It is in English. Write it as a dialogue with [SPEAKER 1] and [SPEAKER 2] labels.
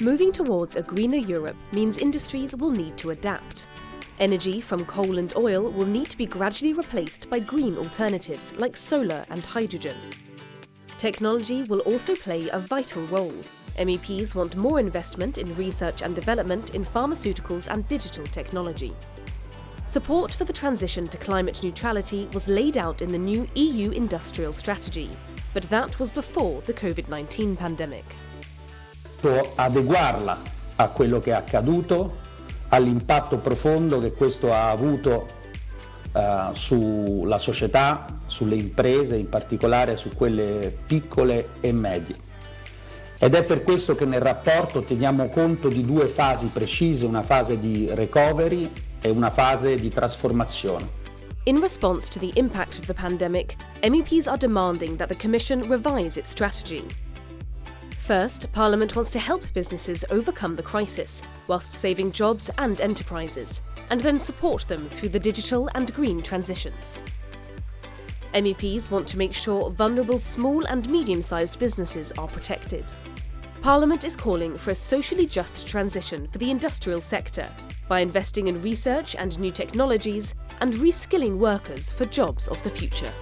[SPEAKER 1] Moving towards a greener Europe means industries will need to adapt. Energy from coal and oil will need to be gradually replaced by green alternatives like solar and hydrogen. Technology will also play a vital role. MEPs want more investment in research and development in pharmaceuticals and digital technology. Support for the transition to climate neutrality was laid out in the new EU industrial strategy, but that was before the COVID-19 pandemic.
[SPEAKER 2] Adeguarla a quello che è accaduto, all'impatto profondo che questo ha avuto sulla società, sulle imprese, in particolare su quelle piccole e medie. Ed è per questo che nel rapporto teniamo conto di due fasi precise, una fase di recovery e una fase di trasformazione.
[SPEAKER 1] In response to the impact of the pandemic, MEPs are demanding that the Commission revise its strategy. First, Parliament wants to help businesses overcome the crisis, whilst saving jobs and enterprises, and then support them through the digital and green transitions. MEPs want to make sure vulnerable small and medium-sized businesses are protected. Parliament is calling for a socially just transition for the industrial sector by investing in research and new technologies and reskilling workers for jobs of the future.